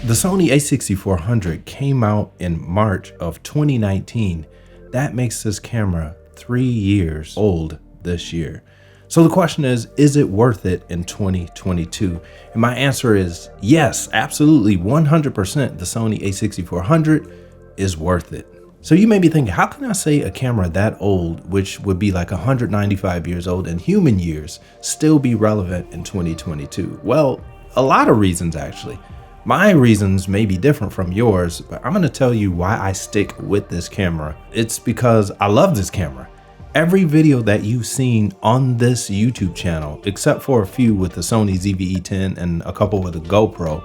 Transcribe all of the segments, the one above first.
The Sony A6400 came out in March of 2019. That makes this camera 3 years old this year. So the question is it worth it in 2022? And my answer is yes, absolutely, 100%. The Sony A6400 is worth it. So you may be thinking, how can I say a camera that old, which would be like 195 years old in human years, still be relevant in 2022? Well, a lot of reasons actually. My reasons may be different from yours, but I'm gonna tell you why I stick with this camera. It's because I love this camera. Every video that you've seen on this YouTube channel, except for a few with the Sony ZV-E10 and a couple with a GoPro,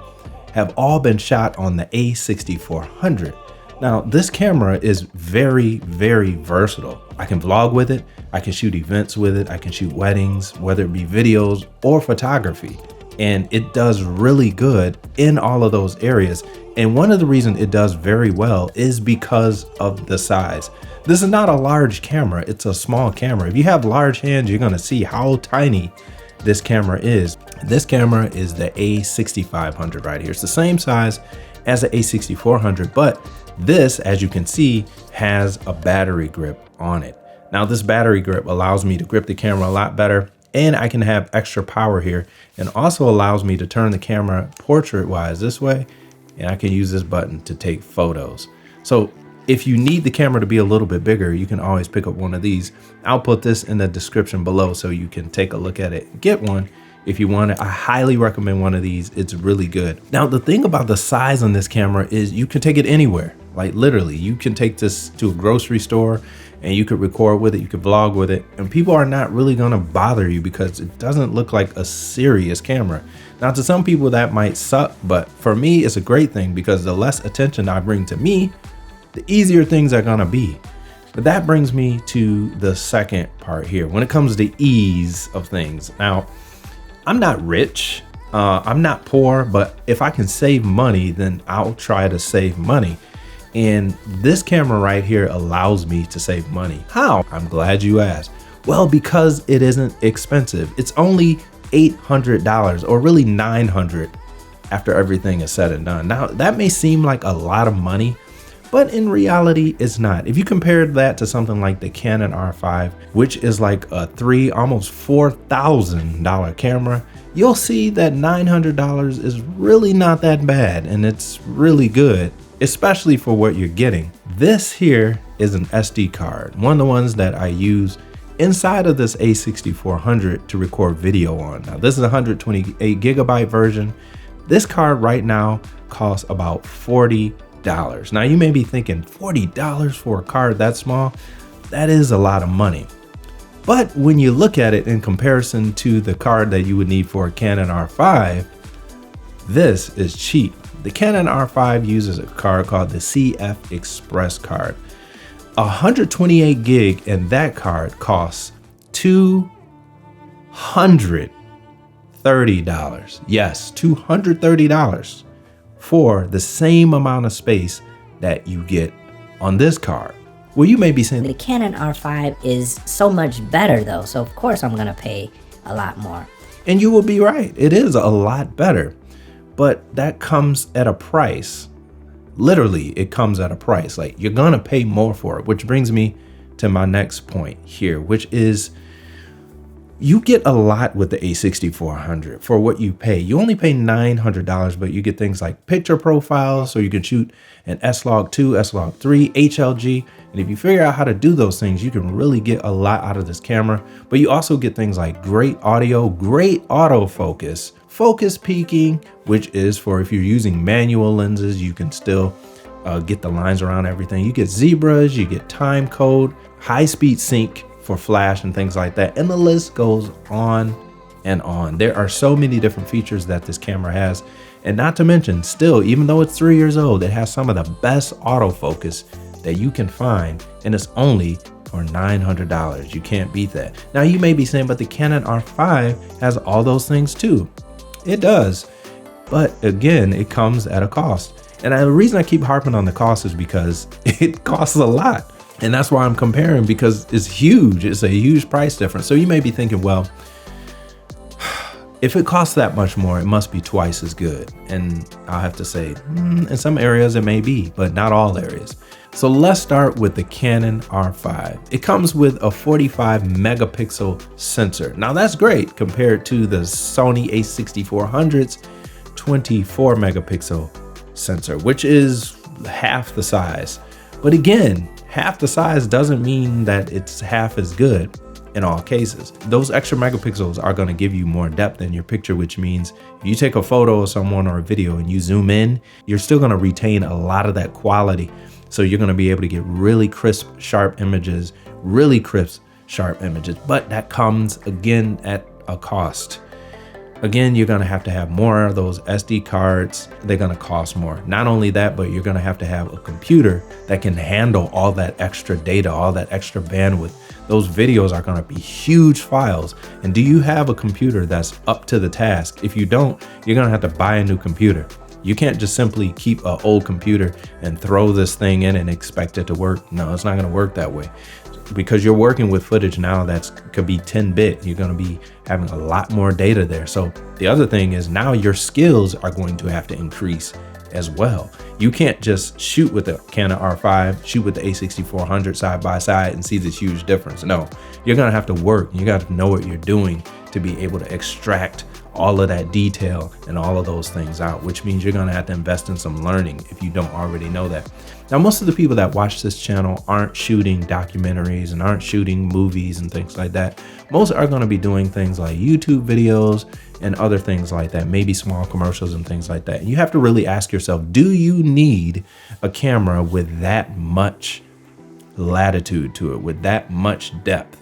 have all been shot on the A6400. Now, this camera is very, very versatile. I can vlog with it, I can shoot events with it, I can shoot weddings, whether it be videos or photography. And it does really good in all of those areas. And one of the reasons it does very well is because of the size. This is not a large camera, it's a small camera. If you have large hands, you're gonna see how tiny this camera is. This camera is the A6500 right here. It's the same size as the A6400, but this, as you can see, has a battery grip on it. Now, this battery grip allows me to grip the camera a lot better, and I can have extra power here, and also allows me to turn the camera portrait wise this way, and I can use this button to take photos. So if you need the camera to be a little bit bigger, you can always pick up one of these. I'll put this in the description below so you can take a look at it and get one if you want it. I highly recommend one of these. It's really good. Now, the thing about the size on this camera is you can take it anywhere. Like literally, you can take this to a grocery store and you could record with it, you could vlog with it, and people are not really gonna bother you because it doesn't look like a serious camera. Now, to some people that might suck, but for me, it's a great thing because the less attention I bring to me, the easier things are gonna be. But that brings me to the second part here. When it comes to ease of things. Now, I'm not rich, I'm not poor, but if I can save money, then I'll try to save money. And this camera right here allows me to save money. How? I'm glad you asked. Well, because it isn't expensive. It's only $800 or really $900 after everything is said and done. Now, that may seem like a lot of money, but in reality, it's not. If you compare that to something like the Canon R5, which is like a almost $4,000 camera, you'll see that $900 is really not that bad, and it's really good, especially for what you're getting. This here is an SD card, one of the ones that I use inside of this A6400 to record video on. Now, this is a 128 gigabyte version. This card right now costs about $40. Now, you may be thinking, $40 for a card that small? That is a lot of money. But when you look at it in comparison to the card that you would need for a Canon R5, this is cheap. The Canon R5 uses a card called the CF Express card. 128 gig, and that card costs $230. Yes, $230 for the same amount of space that you get on this card. Well, you may be saying the Canon R5 is so much better though, so of course I'm gonna pay a lot more. And you will be right, it is a lot better. But that comes at a price. Literally, it comes at a price. Like, you're gonna pay more for it, which brings me to my next point here, which is You get a lot with the A6400 for what you pay. You only pay $900, but you get things like picture profiles, so you can shoot an S-Log2, S-Log3, HLG. And if you figure out how to do those things, you can really get a lot out of this camera. But you also get things like great audio, great autofocus, focus peaking, which is for if you're using manual lenses, you can still get the lines around everything. You get zebras, you get time code, high speed sync for flash and things like that. And the list goes on and on. There are so many different features that this camera has. And not to mention, still, even though it's 3 years old, it has some of the best autofocus that you can find. And it's only for $900. You can't beat that. Now you may be saying, but the Canon R5 has all those things too. It does. But again, it comes at a cost. And the reason I keep harping on the cost is because it costs a lot. And that's why I'm comparing, because it's huge. It's a huge price difference. So you may be thinking, well, if it costs that much more, it must be twice as good. And I'll have to say, in some areas it may be, but not all areas. So let's start with the Canon R5. It comes with a 45 megapixel sensor. Now that's great compared to the Sony A6400's 24 megapixel sensor, which is half the size. But again, half the size doesn't mean that it's half as good in all cases. Those extra megapixels are going to give you more depth in your picture, which means if you take a photo of someone or a video and you zoom in, you're still going to retain a lot of that quality. So you're going to be able to get really crisp, sharp images, but that comes again at a cost. Again, you're going to have more of those SD cards. They're going to cost more. Not only that, but you're going to have a computer that can handle all that extra data, all that extra bandwidth. Those videos are going to be huge files. And do you have a computer that's up to the task? If you don't, you're going to have to buy a new computer. You can't just simply keep an old computer and throw this thing in and expect it to work. No, it's not going to work that way. Because you're working with footage now that could be 10-bit. You're going to be having a lot more data there. So the other thing is now your skills are going to have to increase as well. You can't just shoot with the Canon R5, shoot with the A6400 side by side and see this huge difference. No, you're going to have to work. You got to know what you're doing to be able to extract all of that detail and all of those things out, which means you're going to have to invest in some learning if you don't already know that. Now, most of the people that watch this channel aren't shooting documentaries and aren't shooting movies and things like that. Most are going to be doing things like YouTube videos and other things like that, maybe small commercials and things like that. And you have to really ask yourself, do you need a camera with that much latitude to it, with that much depth?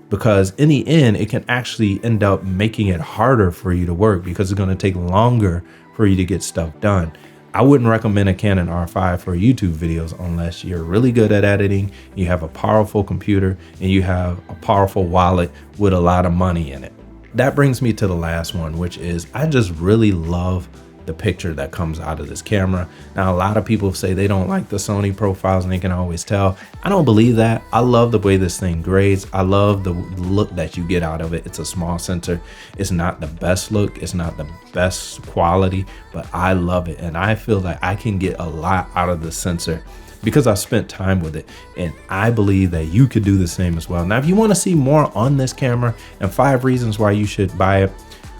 Because in the end, it can actually end up making it harder for you to work because it's going to take longer for you to get stuff done. I wouldn't recommend a Canon R5 for YouTube videos unless you're really good at editing, you have a powerful computer, and you have a powerful wallet with a lot of money in it. That brings me to the last one, which is I just really love the picture that comes out of this camera. Now, a lot of people say they don't like the Sony profiles and they can always tell. I don't believe that. I love the way this thing grades. I love the look that you get out of it. It's a small sensor. It's not the best look. It's not the best quality, but I love it. And I feel like I can get a lot out of the sensor because I've spent time with it. And I believe that you could do the same as well. Now, if you want to see more on this camera and 5 reasons why you should buy it,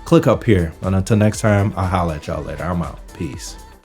click up here. And until next time, I'll holler at y'all later. I'm out. Peace.